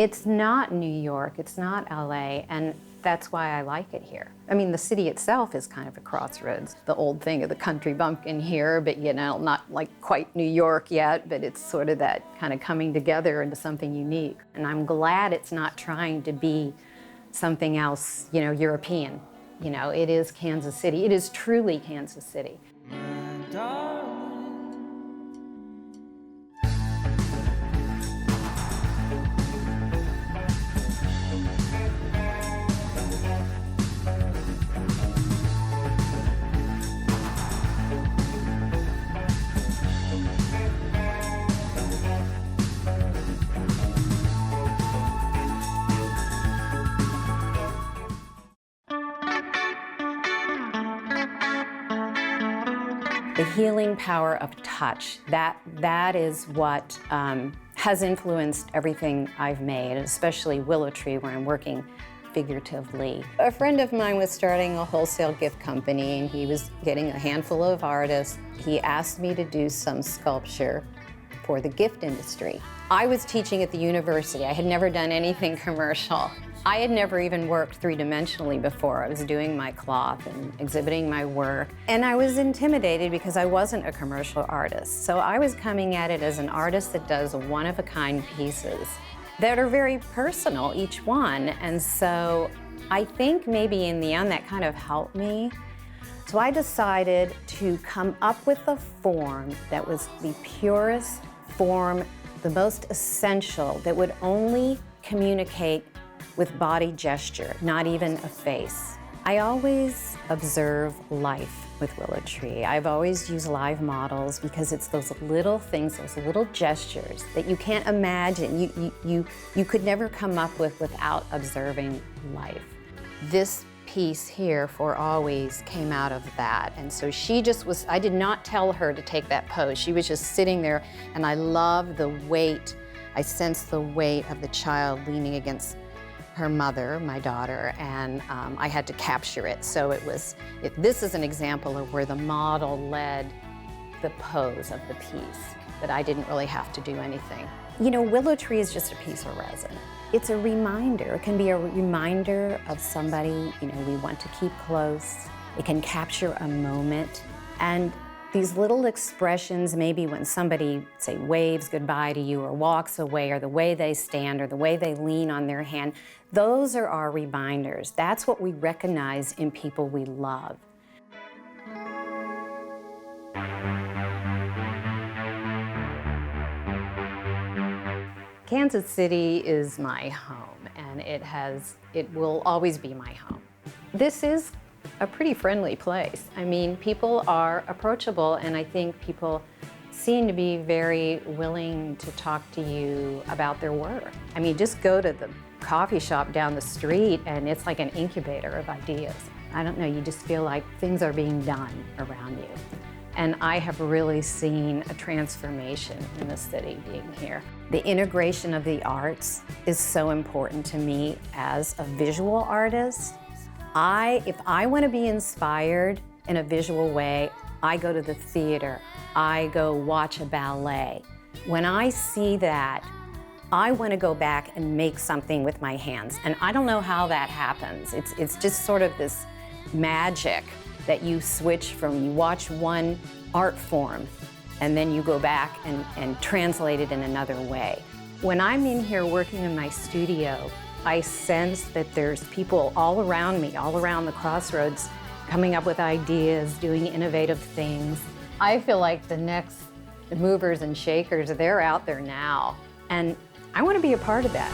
It's not New York, it's not LA, and that's why I like it here. I mean, the city itself is kind of a crossroads. The old thing of the country bumpkin here, but you know, not like quite New York yet, but it's sort of that kind of coming together into something unique. And I'm glad it's not trying to be something else, you know, European. You know, it is Kansas City. It is truly Kansas City. The healing power of touch, that is what has influenced everything I've made, especially Willow Tree, where I'm working figuratively. A friend of mine was starting a wholesale gift company, and he was getting a handful of artists. He asked me to do some sculpture for the gift industry. I was teaching at the university. I had never done anything commercial. I had never even worked three-dimensionally before. I was doing my cloth and exhibiting my work. And I was intimidated because I wasn't a commercial artist. So I was coming at it as an artist that does one-of-a-kind pieces that are very personal, each one. And so I think maybe in the end that kind of helped me. So I decided to come up with a form that was the purest form, the most essential, that would only communicate with body gesture, not even a face. I always observe life with Willow Tree. I've always used live models because it's those little things, those little gestures that you can't imagine, you could never come up with without observing life. This piece here, For Always, came out of that. And so she just was, I did not tell her to take that pose. She was just sitting there, and I love the weight. I sensed the weight of the child leaning against her mother, my daughter, and I had to capture it. So this is an example of where the model led the pose of the piece, but I didn't really have to do anything. You know, Willow Tree is just a piece of resin. It's a reminder. It can be a reminder of somebody, you know, we want to keep close. It can capture a moment. And these little expressions, maybe when somebody, say, waves goodbye to you or walks away, or the way they stand or the way they lean on their hand, those are our reminders. That's what we recognize in people we love. Kansas City is my home, and it will always be my home. This is a pretty friendly place. I mean, people are approachable, and I think people seem to be very willing to talk to you about their work. I mean, just go to the coffee shop down the street, and it's like an incubator of ideas. I don't know, you just feel like things are being done around you. And I have really seen a transformation in the city being here. The integration of the arts is so important to me as a visual artist. If I want to be inspired in a visual way, I go to the theater, I go watch a ballet. When I see that, I want to go back and make something with my hands. And I don't know how that happens. It's just sort of this magic that you switch from, you watch one art form, and then you go back and translate it in another way. When I'm in here working in my studio, I sense that there's people all around me, all around the crossroads, coming up with ideas, doing innovative things. I feel like the next movers and shakers, they're out there now, and I want to be a part of that.